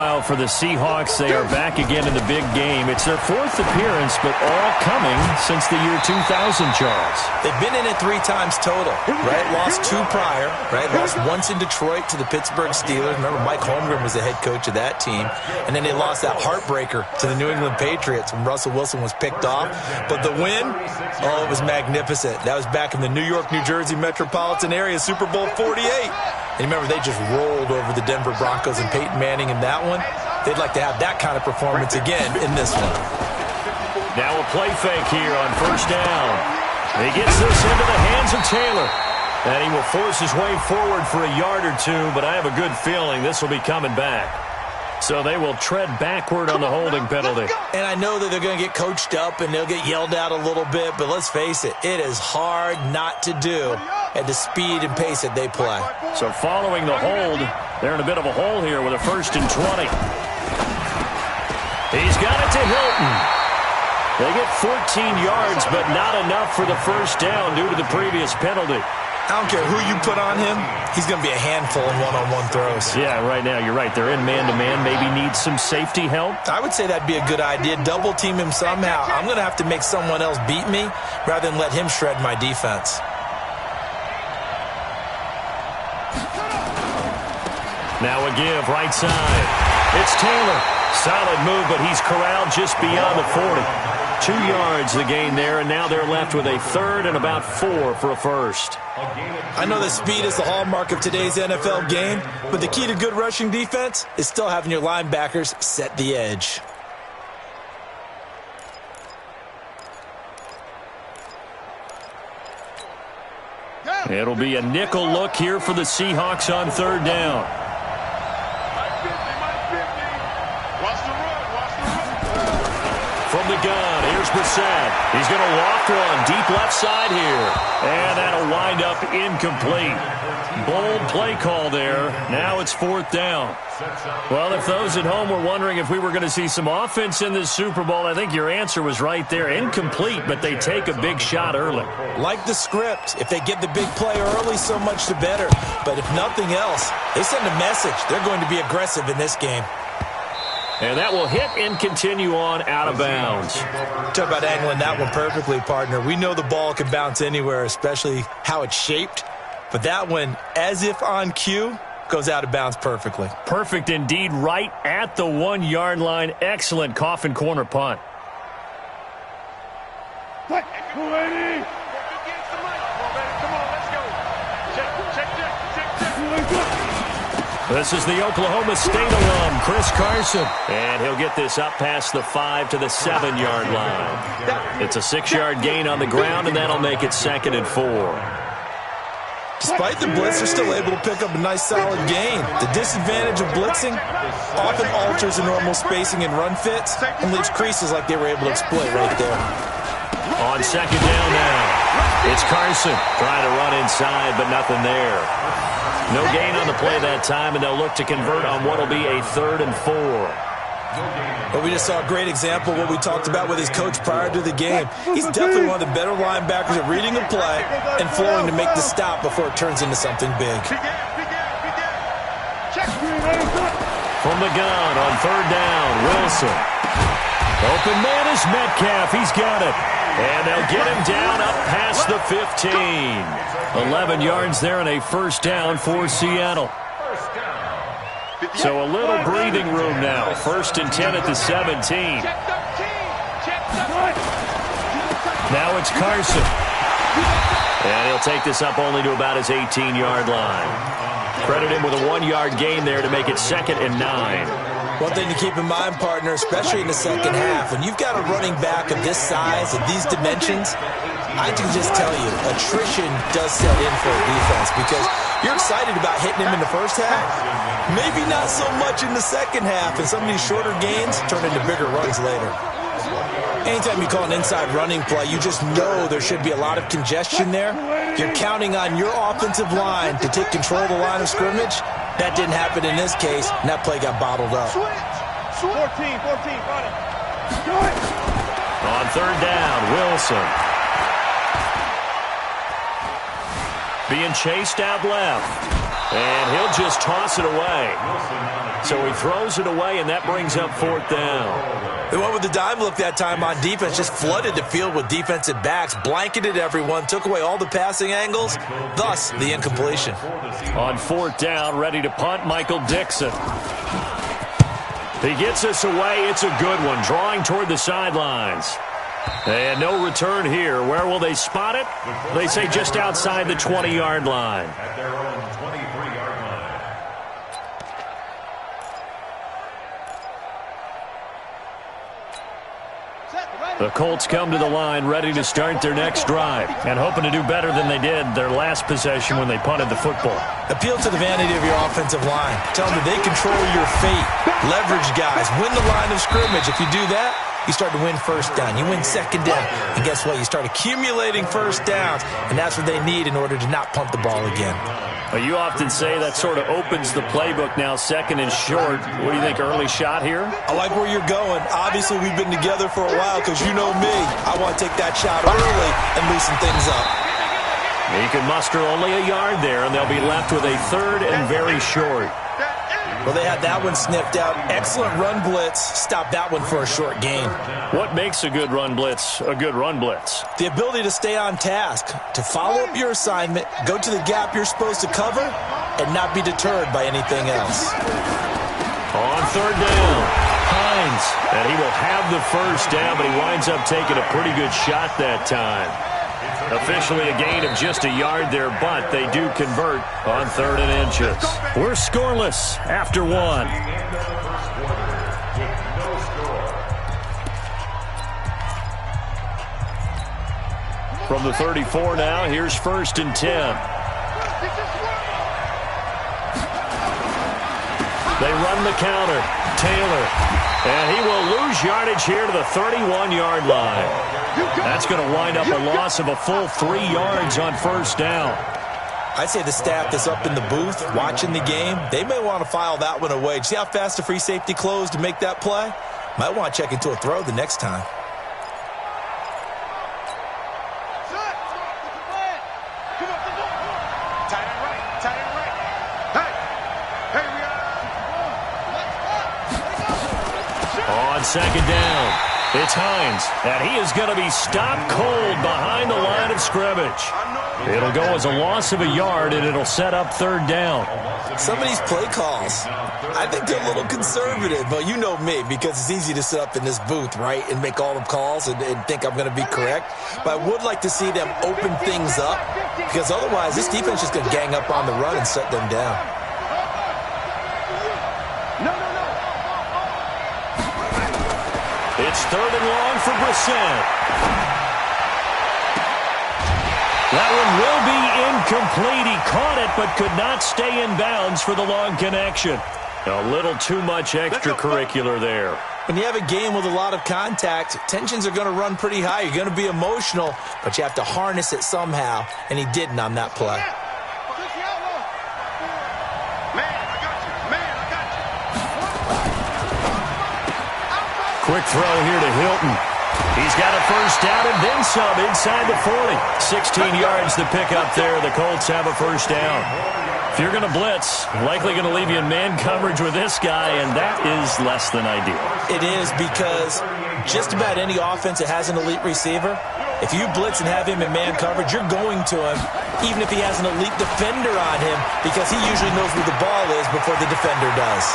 For the Seahawks, they are back again in the big game. It's their fourth appearance, but all coming since the year 2000, Charles. They've been in it 3 times total, right? Lost 2 prior, right? Lost once in Detroit to the Pittsburgh Steelers. Remember, Mike Holmgren was the head coach of that team. And then they lost that heartbreaker to the New England Patriots when Russell Wilson was picked off. But the win, oh, it was magnificent. That was back in the New York, New Jersey metropolitan area, Super Bowl 48. And remember, they just rolled over the Denver Broncos and Peyton Manning in that one. They'd like to have that kind of performance again in this one. Now a play fake here on first down. He gets this into the hands of Taylor. And he will force his way forward for a yard or 2, but I have a good feeling this will be coming back. So they will tread backward on the holding penalty. And I know that they're going to get coached up and they'll get yelled at a little bit, but let's face it, it is hard not to do at the speed and pace that they play. So following the hold, they're in a bit of a hole here with a 1st and 20. He's got it to Hilton. They get 14 yards, but not enough for the first down due to the previous penalty. I don't care who you put on him, he's going to be a handful in one-on-one throws. Yeah, right now, you're right. They're in man-to-man. Maybe need some safety help. I would say that'd be a good idea. Double team him somehow. I'm going to have to make someone else beat me rather than let him shred my defense. Now a give, right side. It's Taylor. Solid move, but he's corralled just beyond the 40. 2 yards the gain there, and now they're left with a 3rd and about 4 for a first. I know that speed is the hallmark of today's NFL game, but the key to good rushing defense is still having your linebackers set the edge. It'll be a nickel look here for the Seahawks on 3rd down. From the gun, here's Brissett. He's going to loft one deep left side here. And that'll wind up incomplete. Bold play call there. Now it's 4th down. Well, if those at home were wondering if we were going to see some offense in this Super Bowl, I think your answer was right there. Incomplete, but they take a big shot early. Like the script. If they get the big play early, so much the better. But if nothing else, they send a message. They're going to be aggressive in this game. And that will hit and continue on out of bounds. Talk about angling that one perfectly, partner. We know the ball can bounce anywhere, especially how it's shaped. But that one, as if on cue, goes out of bounds perfectly. Perfect indeed, right at the 1-yard line. Excellent coffin corner punt. This is the Oklahoma State alum, Chris Carson. And he'll get this up past the 5 to the 7-yard line. It's a 6-yard gain on the ground, and that'll make it 2nd and 4. Despite the blitz, they're still able to pick up a nice solid gain. The disadvantage of blitzing often alters the normal spacing and run fits and leaves creases like they were able to exploit right there. On 2nd down now, it's Carson trying to run inside, but nothing there. No gain on the play that time, and they'll look to convert on what will be a 3rd and 4. Well, we just saw a great example of what we talked about with his coach prior to the game. He's definitely one of the better linebackers at reading a play and flowing to make the stop before it turns into something big. From the gun on 3rd down, Wilson. Open man is Metcalf. He's got it. And they'll get him down up past the 15. 11 yards there and a 1st down for Seattle. So a little breathing room now. 1st and 10 at the 17. Now it's Carson. And he'll take this up only to about his 18-yard line. Credit him with a 1-yard gain there to make it 2nd and 9. One thing to keep in mind, partner, especially in the second half, when you've got a running back of this size, of these dimensions, I can just tell you, attrition does set in for a defense because you're excited about hitting him in the first half. Maybe not so much in the second half, and some of these shorter gains turn into bigger runs later. Anytime you call an inside running play, you just know there should be a lot of congestion there. You're counting on your offensive line to take control of the line of scrimmage. That didn't happen in this case, and that play got bottled up. 14, got it. On 3rd down, Wilson. Being chased out left. And he'll just toss it away. So he throws it away, and that brings up 4th down. They went with the dime look that time on defense, just flooded the field with defensive backs, blanketed everyone, took away all the passing angles, thus the incompletion. On 4th down, ready to punt, Michael Dixon. He gets us away. It's a good one, drawing toward the sidelines. And no return here. Where will they spot it? They say just outside the 20-yard line. At their own 23-yard line. The Colts come to the line ready to start their next drive and hoping to do better than they did their last possession when they punted the football. Appeal to the vanity of your offensive line. Tell them that they control your fate. Leverage guys. Win the line of scrimmage. If you do that, you start to win 1st down. You win 2nd down. And guess what? You start accumulating 1st downs. And that's what they need in order to not punt the ball again. Well, you often say that sort of opens the playbook now, 2nd and short. What do you think, early shot here? I like where you're going. Obviously, we've been together for a while because you know me. I want to take that shot early and loosen things up. He can muster only a yard there, and they'll be left with a 3rd and very short. Well, they had that one sniffed out. Excellent run blitz. Stop that one for a short gain. What makes a good run blitz a good run blitz? The ability to stay on task, to follow up your assignment, go to the gap you're supposed to cover, and not be deterred by anything else. On 3rd down, Hines. And he will have the 1st down, but he winds up taking a pretty good shot that time. Officially a gain of just a yard there, but they do convert on 3rd and inches. We're scoreless after 1. From the 34 now, here's 1st and 10. They run the counter. Taylor. And he will lose yardage here to the 31-yard line. That's going to wind up a loss of a full 3 yards on 1st down. I'd say the staff that's up in the booth watching the game, they may want to file that one away. See how fast the free safety closed to make that play? Might want to check into a throw the next time. On 2nd down, it's Hines, and he is going to be stopped cold behind the line of scrimmage. It'll go as a loss of a yard, and it'll set up 3rd down. Some of these play calls, I think they're a little conservative. But you know me, because it's easy to sit up in this booth, right, and make all the calls and think I'm going to be correct. But I would like to see them open things up, because otherwise this defense is just going to gang up on the run and shut them down. It's 3rd and long for Brissett. That one will be incomplete. He caught it but could not stay in bounds for the long connection. A little too much extracurricular there. When you have a game with a lot of contact, tensions are going to run pretty high. You're going to be emotional, but you have to harness it somehow, and he didn't on that play. Quick throw here to Hilton. He's got a 1st down and then some inside the 40. 16 yards to pick up there. The Colts have a 1st down. If you're going to blitz, likely going to leave you in man coverage with this guy, and that is less than ideal. It is, because just about any offense that has an elite receiver, if you blitz and have him in man coverage, you're going to him, even if he has an elite defender on him, because he usually knows where the ball is before the defender does.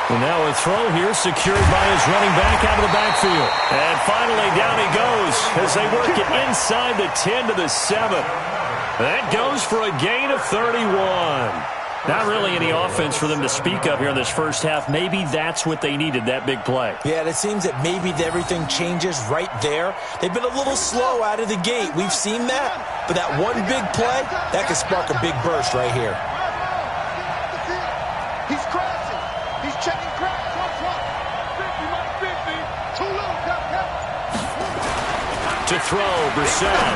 And now a throw here secured by his running back out of the backfield. And finally down he goes as they work it inside the 10 to the 7. That goes for a gain of 31. Not really any offense for them to speak of here in this first half. Maybe that's what they needed, that big play. Yeah, it seems that maybe everything changes right there. They've been a little slow out of the gate. We've seen that. But that one big play, that could spark a big burst right here. He's crashing. He's checking cracks. 50, Mike, 50. Too little, To throw, Brissett.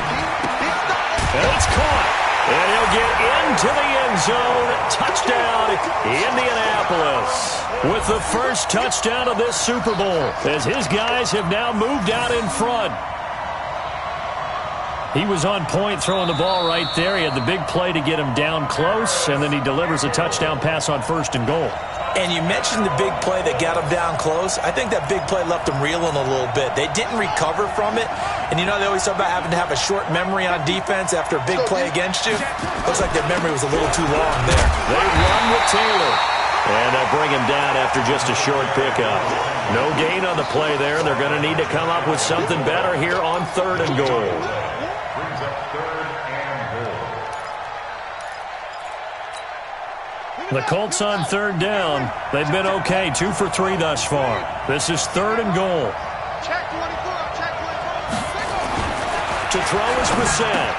And it's caught. And he'll get into the end zone. Touchdown, Indianapolis. With the first touchdown of this Super Bowl, as his guys have now moved out in front. He was on point throwing the ball right there. He had the big play to get him down close, and then he delivers a touchdown pass on 1st and goal. And you mentioned the big play that got him down close. I think that big play left him reeling a little bit. They didn't recover from it. And you know they always talk about having to have a short memory on defense after a big play against you. Looks like their memory was a little too long there. They run with Taylor. And they'll bring him down after just a short pickup. No gain on the play there. They're going to need to come up with something better here on 3rd and goal. The Colts on 3rd down. They've been okay, 2 for 3 thus far. This is 3rd and goal. To throw is Brissett.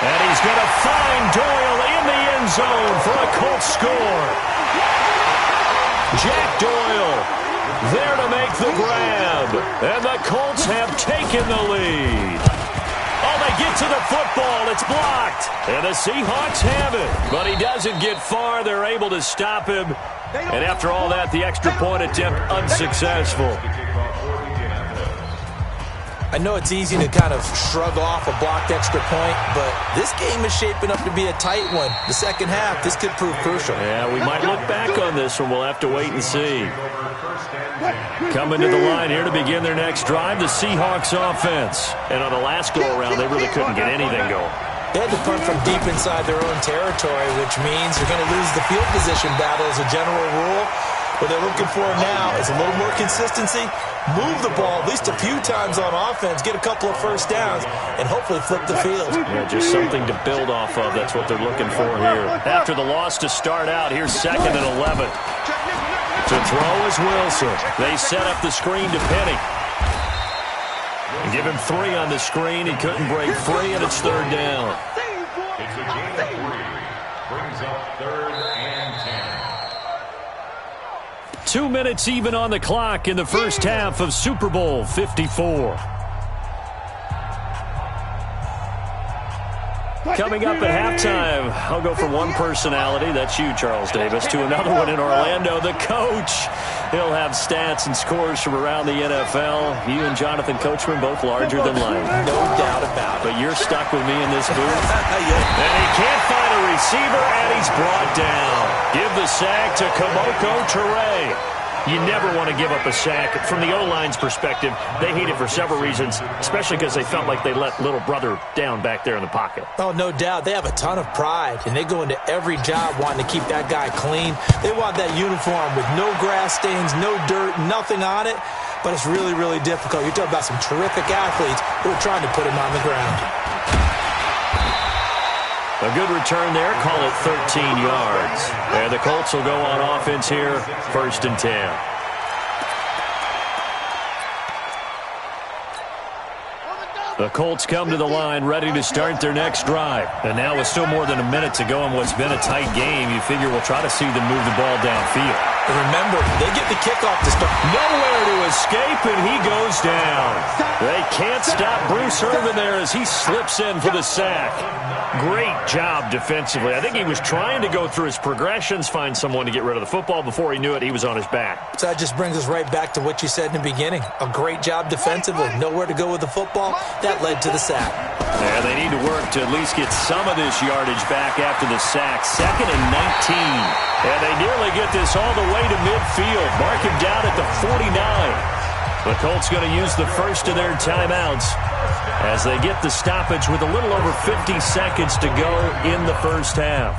And he's going to find Doyle in the end zone for a Colts score. Jack Doyle there to make the grab. And the Colts have taken the lead. Oh, they get to the football. It's blocked. And the Seahawks have it. But he doesn't get far. They're able to stop him. And after all that, the extra point attempt unsuccessful. I know it's easy to kind of shrug off a blocked extra point, but this game is shaping up to be a tight one. The second half, this could prove crucial. Yeah, we might look back on this one. We'll have to wait and see. Coming to the line here to begin their next drive, the Seahawks offense. And on the last go-around, they really couldn't get anything going. They had to punt from deep inside their own territory, which means you're going to lose the field position battle as a general rule. What they're looking for now is a little more consistency, move the ball at least a few times on offense, get a couple of first downs, and hopefully flip the field. Yeah, just something to build off of. That's what they're looking for here. After the loss to start out, here's 2nd and 11. To throw is Wilson. They set up the screen to Penny. Give him 3 on the screen. He couldn't break free, and it's 3rd down. It's a gain of 3. Brings up 3rd and 10. 2 minutes even on the clock in the first half of Super Bowl 54. Coming up at halftime, I'll go from one personality, that's you, Charles Davis, to another one in Orlando, the coach. He'll have stats and scores from around the NFL. You and Jonathan Coachman both larger than life. No doubt about it. But you're stuck with me in this booth. And he can't find a receiver, and he's brought down. Give the sack to Kamoko Toure. You never want to give up a sack. From the O-line's perspective, they hate it for several reasons, especially because they felt like they let little brother down back there in the pocket. Oh, no doubt. They have a ton of pride, and they go into every job wanting to keep that guy clean. They want that uniform with no grass stains, no dirt, nothing on it, but it's really, really difficult. You're talking about some terrific athletes who are trying to put him on the ground. A good return there. Call it 13 yards. And the Colts will go on offense here, 1st and 10. The Colts come to the line ready to start their next drive. And now with still more than a minute to go in what's been a tight game, you figure we'll try to see them move the ball downfield. And remember, they get the kickoff to start. Nowhere to escape, and he goes down. They can't stop Bruce Irvin there as he slips in for the sack. Great job defensively. I think he was trying to go through his progressions, find someone to get rid of the football. Before he knew it, he was on his back. So that just brings us right back to what you said in the beginning. A great job defensively. Nowhere to go with the football. That led to the sack. Yeah, they need to work to at least get some of this yardage back after the sack. 2nd and 19. And they nearly get this all the way to midfield. Mark him down at the 49. The Colts going to use the first of their timeouts as they get the stoppage with a little over 50 seconds to go in the first half.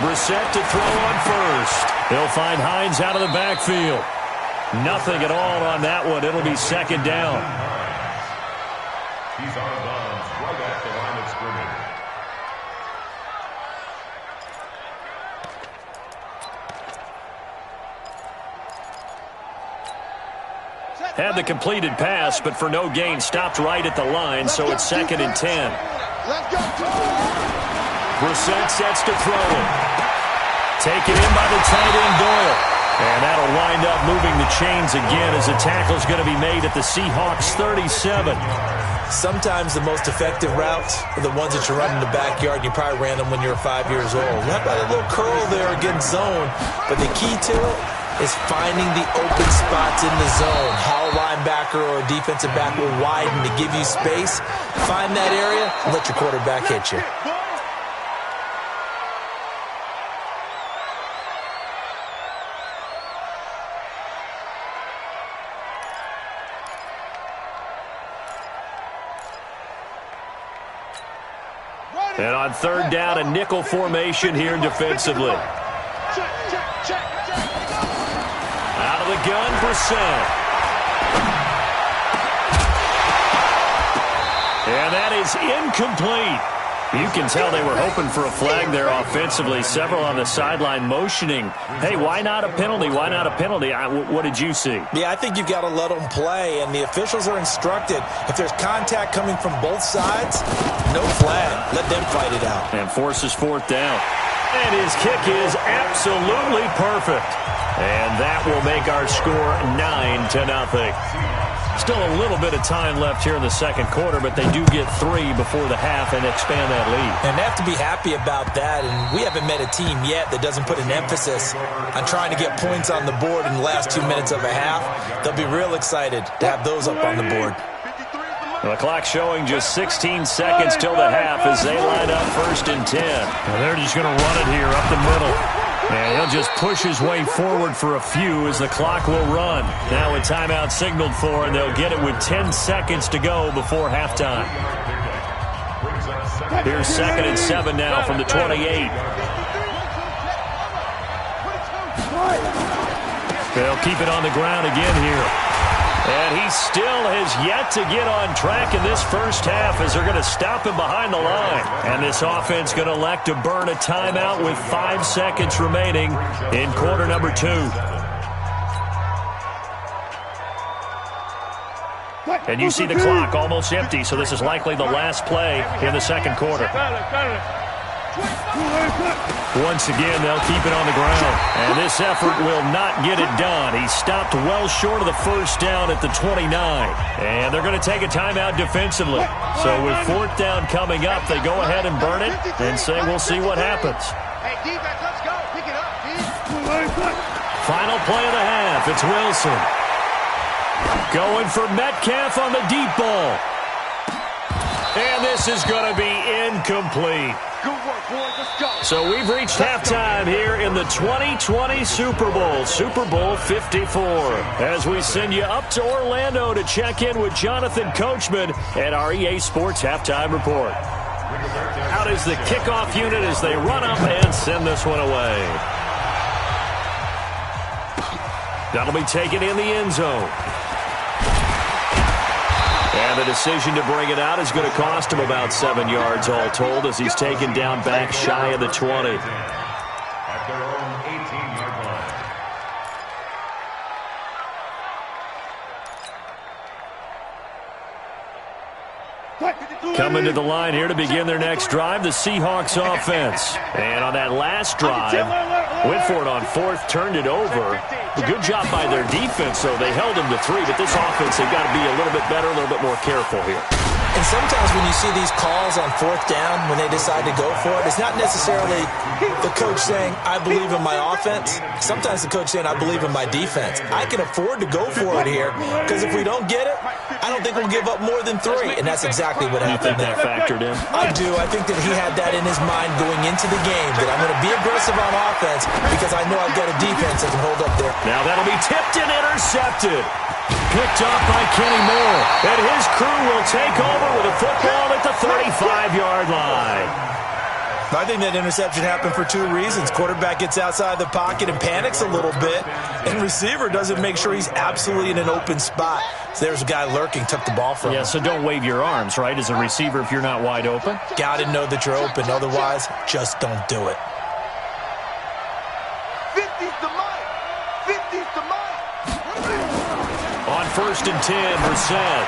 Brissett to throw on first. He'll find Hines out of the backfield. Nothing at all on that one. It'll be 2nd down. He's out of bounds right at the line of scrimmage. Had the completed pass, but for no gain, stopped right at the line, so it's 2nd and 10. Brissett sets to throw it. Taken in by the tight end, Doyle. And that'll wind up moving the chains again as the tackle's going to be made at the Seahawks 37. Sometimes the most effective routes are the ones that you run in the backyard. You probably ran them when you were 5 years old. You have a little curl there against zone, but the key to it is finding the open spots in the zone. How a linebacker or a defensive back will widen to give you space. Find that area and let your quarterback hit you. And on third down, a nickel formation here defensively. Out of the gun, Brissett. And that is incomplete. You can tell they were hoping for a flag there offensively. Several on the sideline motioning. Hey, why not a penalty? Why not a penalty? What did you see? Yeah, I think you've got to let them play, and the officials are instructed. If there's contact coming from both sides, no flag. Let them fight it out. And forces fourth down. And his kick is absolutely perfect. And that will make our score 9-0. Still a little bit of time left here in the second quarter, but they do get 3 before the half and expand that lead. And they have to be happy about that, and we haven't met a team yet that doesn't put an emphasis on trying to get points on the board in the last 2 minutes of a half. They'll be real excited to have those up on the board. The clock showing just 16 seconds till the half as they line up 1st and 10. And they're just going to run it here up the middle. And he'll just push his way forward for a few as the clock will run. Now a timeout signaled for, and they'll get it with 10 seconds to go before halftime. Here's 2nd and 7 now from the 28. They'll keep it on the ground again here. And he still has yet to get on track in this first half as they're going to stop him behind the line. And this offense going to elect to burn a timeout with 5 seconds remaining in quarter number 2. And you see the clock almost empty, so this is likely the last play in the second quarter. Once again, they'll keep it on the ground. And this effort will not get it done. He stopped well short of the first down at the 29. And they're going to take a timeout defensively. So with 4th down coming up, they go ahead and burn it and say we'll see what happens. Hey, defense, let's go. Pick it up, Final play of the half. It's Wilson. Going for Metcalf on the deep ball. And this is going to be incomplete. Good work, boys. Let's go. So we've reached halftime here in the 2020 Super Bowl, Super Bowl 54. As we send you up to Orlando to check in with Jonathan Coachman at our EA Sports Halftime Report. Out is the kickoff unit as they run up and send this one away. That'll be taken in the end zone. And the decision to bring it out is going to cost him about 7 yards all told as he's taken down back shy of the 20. At their own 18-yard line. Coming to the line here to begin their next drive, the Seahawks offense. And on that last drive, went for it on 4th, turned it over. A good job by their defense, though. They held them to 3, but this offense, they've got to be a little bit better, a little bit more careful here. And sometimes when you see these calls on 4th down, when they decide to go for it, it's not necessarily the coach saying, I believe in my offense. Sometimes the coach saying, I believe in my defense. I can afford to go for it here because if we don't get it, I don't think we'll give up more than 3. And that's exactly what happened there. You think that factored in? I do. I think that he had that in his mind going into the game, that I'm going to be aggressive on offense because I know I've got a defense that can hold up there. Now that'll be tipped and intercepted. Picked off by Kenny Moore. And his crew will take over with a football at the 35-yard line. I think that interception happened for 2 reasons. Quarterback gets outside the pocket and panics a little bit, and receiver doesn't make sure he's absolutely in an open spot. So there's a guy lurking, took the ball from him. Yeah, so don't wave your arms, right, as a receiver if you're not wide open. Got to know that you're open. Otherwise, just don't do it. 50's the mic. 50's the mic. On 1st and 10, Brissett.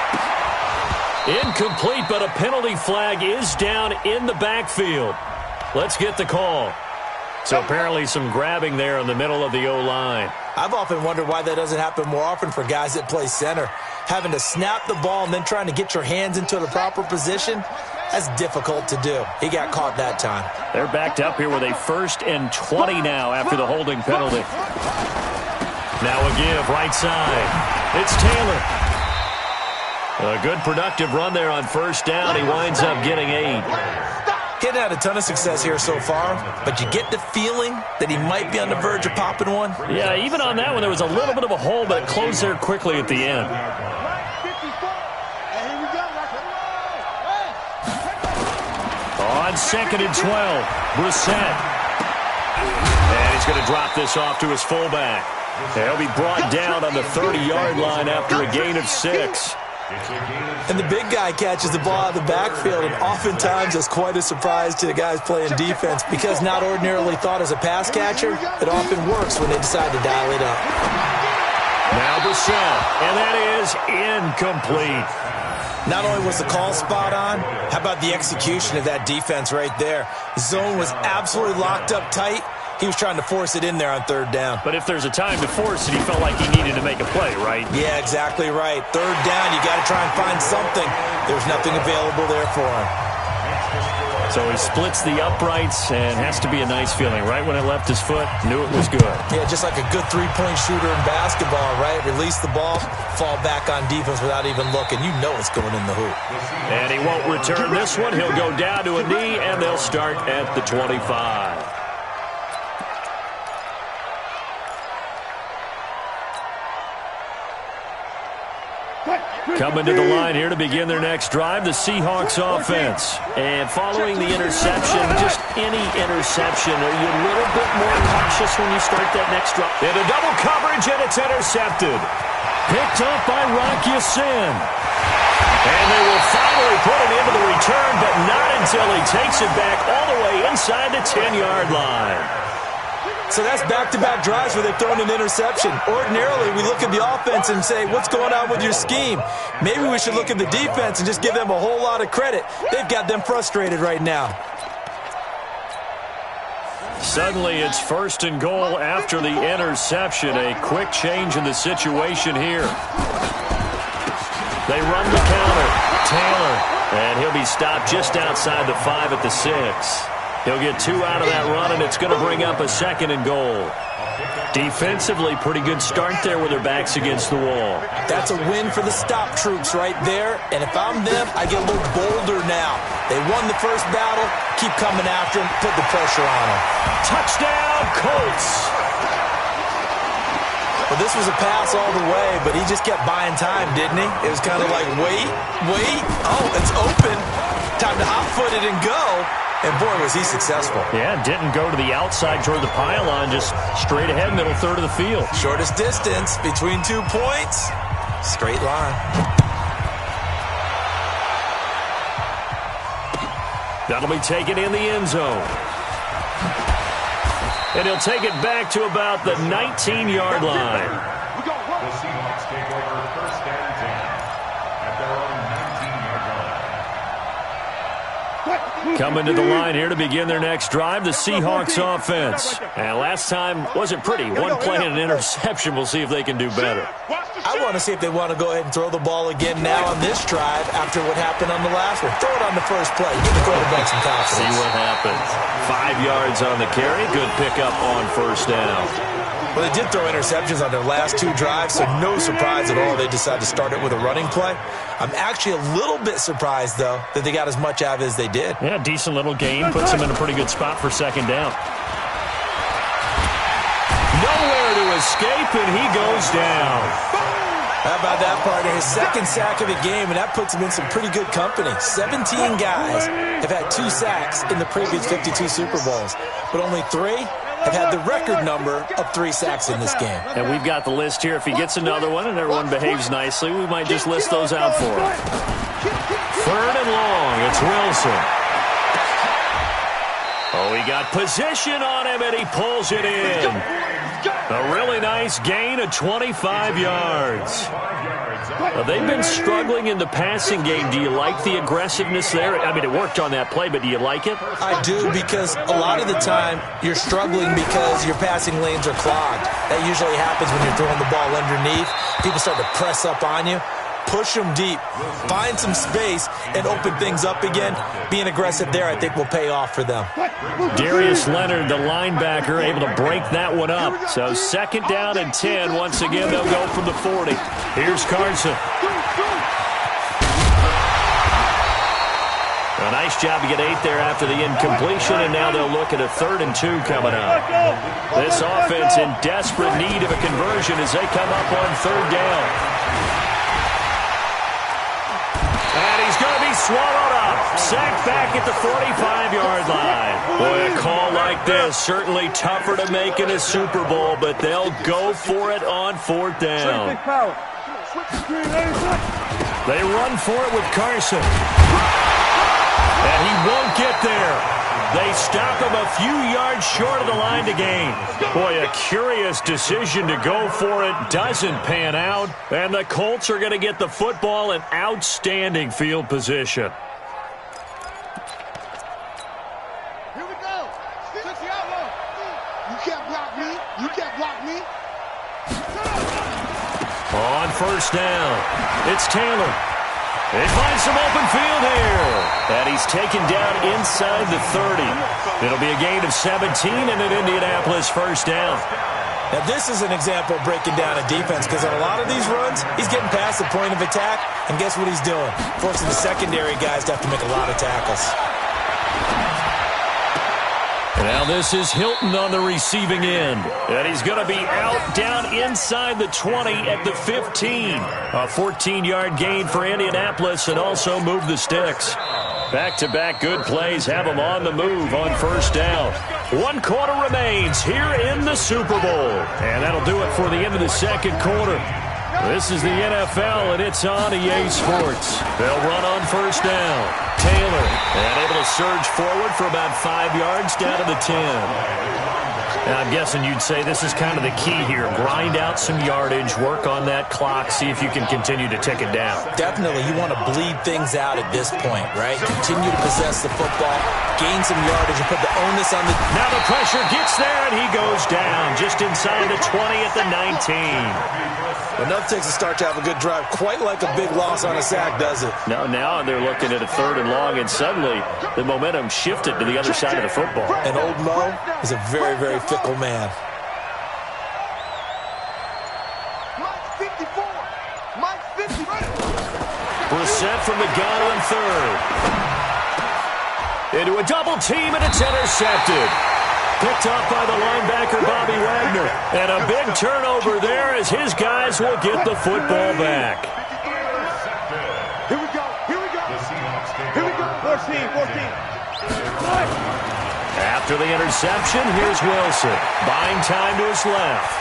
Incomplete, but a penalty flag is down in the backfield. Let's get the call. So apparently some grabbing there in the middle of the O-line. I've often wondered why that doesn't happen more often for guys that play center. Having to snap the ball and then trying to get your hands into the proper position, that's difficult to do. He got caught that time. They're backed up here with a 1st and 20 now after the holding penalty. Now a give, right side. It's Taylor. A good productive run there on first down. He winds up getting 8. He hadn't had a ton of success here so far, but you get the feeling that he might be on the verge of popping one. Yeah, even on that one, there was a little bit of a hole, but it closed there quickly at the end. On 2nd and 12, Brissett. And he's going to drop this off to his fullback. He'll be brought down on the 30-yard line after a gain of 6. And the big guy catches the ball out of the backfield, and oftentimes that's quite a surprise to the guys playing defense because not ordinarily thought as a pass catcher, it often works when they decide to dial it up. Now Brissett, and that is incomplete. Not only was the call spot on, how about the execution of that defense right there? The zone was absolutely locked up tight. He was trying to force it in there on 3rd down. But if there's a time to force it, he felt like he needed to make a play, right? Yeah, exactly right. 3rd down, you got to try and find something. There's nothing available there for him. So he splits the uprights, and has to be a nice feeling. Right when it left his foot, knew it was good. Yeah, just like a good three-point shooter in basketball, right? Release the ball, fall back on defense without even looking. You know it's going in the hoop. And he won't return this one. He'll go down to a knee, and they'll start at the 25. Coming to the line here to begin their next drive, the Seahawks offense. And following the interception, just any interception, are you a little bit more cautious when you start that next drive? Into double coverage, and it's intercepted. Picked up by Rock Ya-Sin. And they will finally put it into the return, but not until he takes it back all the way inside the 10-yard line. So that's back-to-back drives where they've thrown an interception. Ordinarily, we look at the offense and say, what's going on with your scheme? Maybe we should look at the defense and just give them a whole lot of credit. They've got them frustrated right now. Suddenly, it's 1st and goal after the interception. A quick change in the situation here. They run the counter. Taylor. And he'll be stopped just outside the 5 at the 6. He'll get 2 out of that run, and it's going to bring up a 2nd and goal. Defensively, pretty good start there with their backs against the wall. That's a win for the stop troops right there. And if I'm them, I get a little bolder now. They won the first battle. Keep coming after them. Put the pressure on them. Touchdown, Colts! Well, this was a pass all the way, but he just kept buying time, didn't he? It was kind of like, wait. Oh, it's open. Time to hot-foot it and go. And, boy, was he successful. Yeah, didn't go to the outside toward the pylon, just straight ahead, middle third of the field. Shortest distance between 2 points. Straight line. That'll be taken in the end zone. And he'll take it back to about the 19-yard line. The Seahawks take over 1st and 10 at their own 19-yard line. Coming to the line here to begin their next drive, the Seahawks offense. And last time wasn't pretty. One play and an interception. We'll see if they can do better. I want to see if they want to go ahead and throw the ball again now on this drive after what happened on the last one. Throw it on the first play. Give the quarterback some confidence. See what happens. 5 yards on the carry. Good pickup on first down. Well, they did throw interceptions on their last 2 drives, so no surprise at all they decided to start it with a running play. I'm actually a little bit surprised, though, that they got as much out of it as they did. Yeah, decent little gain. Puts them in a pretty good spot for 2nd down. Nowhere to escape, and he goes down. How about that, partner? His 2nd sack of the game, and that puts him in some pretty good company. 17 guys have had 2 sacks in the previous 52 Super Bowls, but only 3 have had the record number of 3 sacks in this game. And we've got the list here. If he gets another one and everyone behaves nicely, we might just list those out for him. 3rd and long. It's Wilson. Oh, he got position on him, and he pulls it in. A really nice gain of 25 yards. Well, they've been struggling in the passing game. Do you like the aggressiveness there? I mean, it worked on that play, but do you like it? I do, because a lot of the time you're struggling because your passing lanes are clogged. That usually happens when you're throwing the ball underneath. People start to press up on you. push them deep, find some space, and open things up again. Being aggressive there, I think, will pay off for them. Darius Leonard, the linebacker, able to break that one up. So 2nd down and 10. Once again, they'll go from the 40. Here's Carson. A nice job to get 8 there after the incompletion, and now they'll look at a 3rd and 2 coming up. This offense in desperate need of a conversion as they come up on 3rd down. And he's going to be swallowed up. Sacked back at the 45-yard line. Boy, a call like this, certainly tougher to make in a Super Bowl, but they'll go for it on 4th down. They run for it with Carson. And he won't get there. They stop him a few yards short of the line to gain. Boy, a curious decision to go for it. Doesn't pan out. And the Colts are going to get the football in outstanding field position. Here we go. Switch the outlaw. You can't block me. You can't block me. On 1st down, it's Taylor. He finds some open field here. And he's taken down inside the 30. It'll be a gain of 17 and an Indianapolis 1st down. Now, this is an example of breaking down a defense because on a lot of these runs, he's getting past the point of attack, and guess what he's doing? Forcing the secondary guys to have to make a lot of tackles. Now this is Hilton on the receiving end. And he's going to be out down inside the 20 at the 15. A 14-yard gain for Indianapolis and also move the sticks. Back-to-back good plays have them on the move on 1st down. 1 quarter remains here in the Super Bowl. And that'll do it for the end of the 2nd quarter. This is the NFL, and it's on EA Sports. They'll run on 1st down. Taylor, and able to surge forward for about 5 yards down to the 10. Now, I'm guessing you'd say this is kind of the key here. Grind out some yardage, work on that clock, see if you can continue to tick it down. Definitely, you want to bleed things out at this point, right? Continue to possess the football, gain some yardage, and put the onus on the... Now the pressure gets there, and he goes down just inside the 20 at the 19. Enough takes a start to have a good drive. Quite like a big loss on a sack, does it? Now they're looking at a 3rd and long, and suddenly the momentum shifted to the other side of the football. And old Mo is a very, very fickle man. Mike 54. Mike 50. Brissett from the gun on 3rd. Into a double team, and it's intercepted. Picked up by the linebacker, Bobby Wagner. And a big turnover there as his guys will get the football back. Here we go. Here we go. Here we go. 14. After the interception, here's Wilson. Buying time to his left.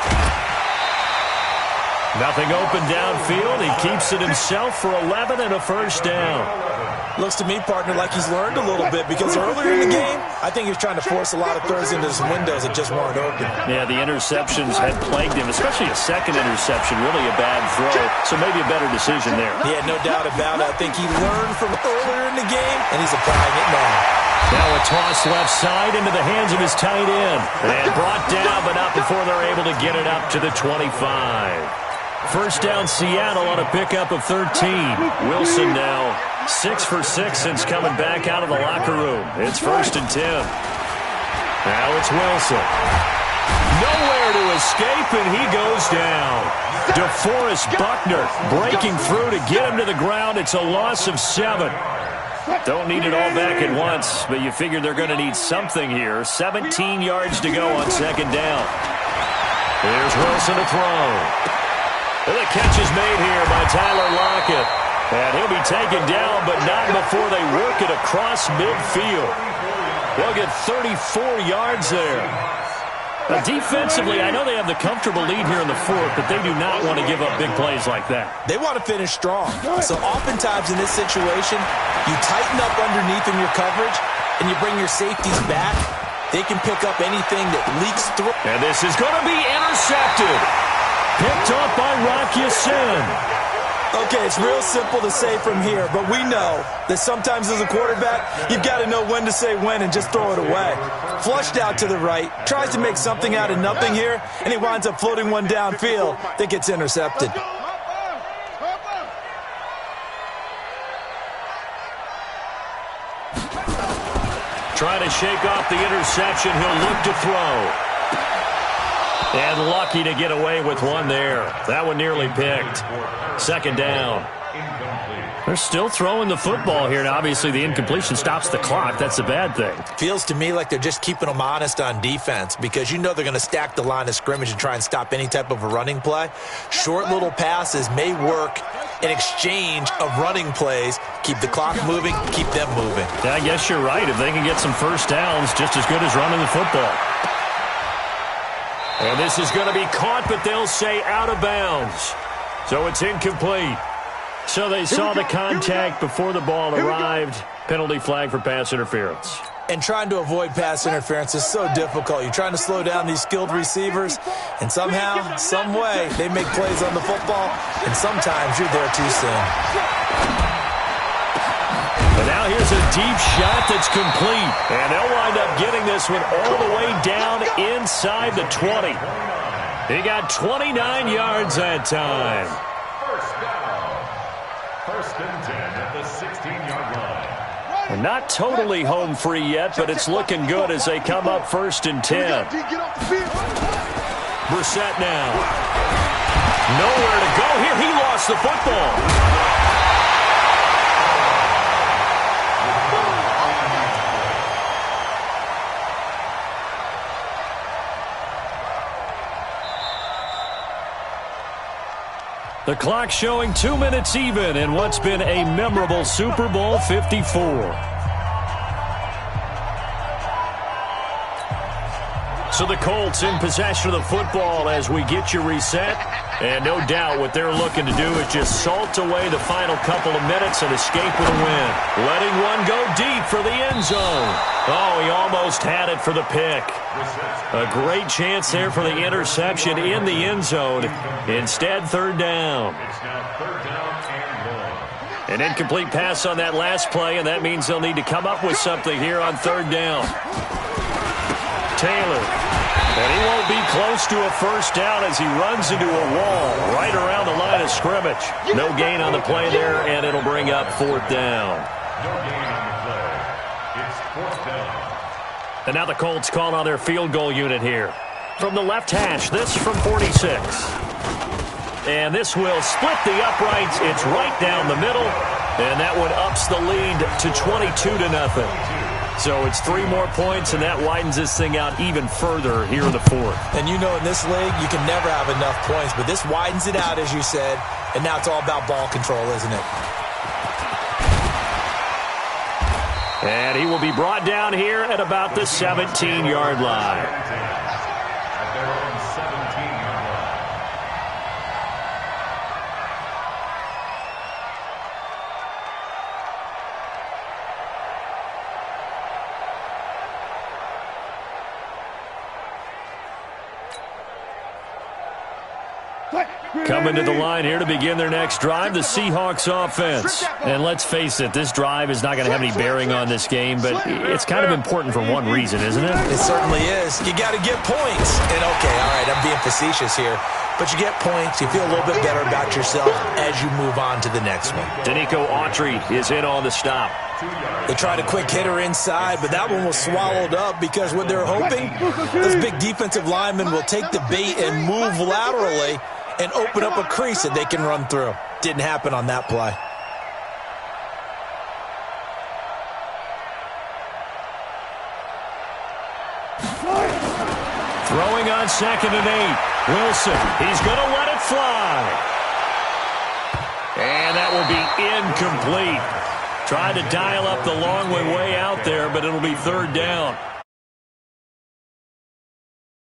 Nothing open downfield. He keeps it himself for 11 and a 1st down. Looks to me, partner, like he's learned a little bit because earlier in the game, I think he was trying to force a lot of throws into some windows that just weren't open. Yeah, the interceptions had plagued him, especially a 2nd interception, really a bad throw, so maybe a better decision there. Yeah, no doubt about it. I think he learned from earlier in the game, and he's applying it now. Now a toss left side into the hands of his tight end. And brought down, but not before they're able to get it up to the 25. 1st down Seattle on a pickup of 13. Wilson now 6 for 6 since coming back out of the locker room. It's 1st and 10. Now it's Wilson. Nowhere to escape, and he goes down. DeForest Buckner breaking through to get him to the ground. It's a loss of 7. Don't need it all back at once, but you figure they're going to need something here. 17 yards to go on 2nd down. Here's Wilson to throw. And the catch is made here by Tyler Lockett. And he'll be taken down, but not before they work it across midfield. They'll get 34 yards there. Now, defensively, I know they have the comfortable lead here in the 4th, but they do not want to give up big plays like that. They want to finish strong. So oftentimes in this situation, you tighten up underneath in your coverage, and you bring your safeties back. They can pick up anything that leaks through. And this is going to be intercepted. Picked up by Rock Ya-Sin. Okay, it's real simple to say from here, but we know that sometimes as a quarterback, you've got to know when to say when and just throw it away. Flushed out to the right, tries to make something out of nothing here, and he winds up floating one downfield that gets intercepted. shake off the interception. He'll look to throw. And lucky to get away with one there. That one nearly picked. Second down. They're still throwing the football here, and obviously the incompletion stops the clock. That's a bad thing. Feels to me like they're just keeping them honest on defense because you know they're going to stack the line of scrimmage and try and stop any type of a running play. Short little passes may work in exchange of running plays. Keep the clock moving, keep them moving. Yeah, I guess you're right. If they can get some first downs, just as good as running the football. And this is going to be caught, but they'll say out of bounds. So it's incomplete. So they saw the contact before the ball arrived. Penalty flag for pass interference. And trying to avoid pass interference is so difficult. You're trying to slow down these skilled receivers, and somehow, some way, they make plays on the football, and sometimes you're there too soon. And now here's a deep shot that's complete. And they'll wind up getting this one all the way down inside the 20. He got 29 yards that time. First and 10 at the 16-yard line. And not totally home free yet, but it's looking good as they come up first and 10. Brissett now. Nowhere to go here. He lost the football. The clock showing 2 minutes even in what's been a memorable Super Bowl 54. So the Colts in possession of the football as we get you reset. And no doubt what they're looking to do is just salt away the final couple of minutes and escape with a win. Letting one go deep for the end zone. Oh, he almost had it for the pick. A great chance there for the interception in the end zone. Instead, third down. It's now third down and 1. An incomplete pass on that last play, and that means they'll need to come up with something here on third down. Taylor. And he won't be close to a first down as he runs into a wall right around the line of scrimmage. No gain on the play there, and it'll bring up fourth down. No gain on the play. It's fourth down. And now the Colts call on their field goal unit here. From the left hash, this from 46. And this will split the uprights. It's right down the middle. And that one ups the lead to 22-0. So it's 3 more points, and that widens this thing out even further here in the fourth. And you know in this league, you can never have enough points, but this widens it out, as you said, and now it's all about ball control, isn't it? And he will be brought down here at about the 17-yard line. At their own 17-yard line. Coming to the line here to begin their next drive, the Seahawks offense. And let's face it, this drive is not going to have any bearing on this game, but it's kind of important for one reason, isn't it? It certainly is. You got to get points. And okay, all right, I'm being facetious here. But you get points, you feel a little bit better about yourself as you move on to the next one. Danico Autry is in on the stop. They tried a quick hitter inside, but that one was swallowed up because what they're hoping, those big defensive linemen will take the bait and move laterally and open up a crease that they can run through. Didn't happen on that play. Throwing on 2nd and 8. Wilson, he's going to let it fly. And that will be incomplete. Tried to dial up the long way out there, but it'll be third down.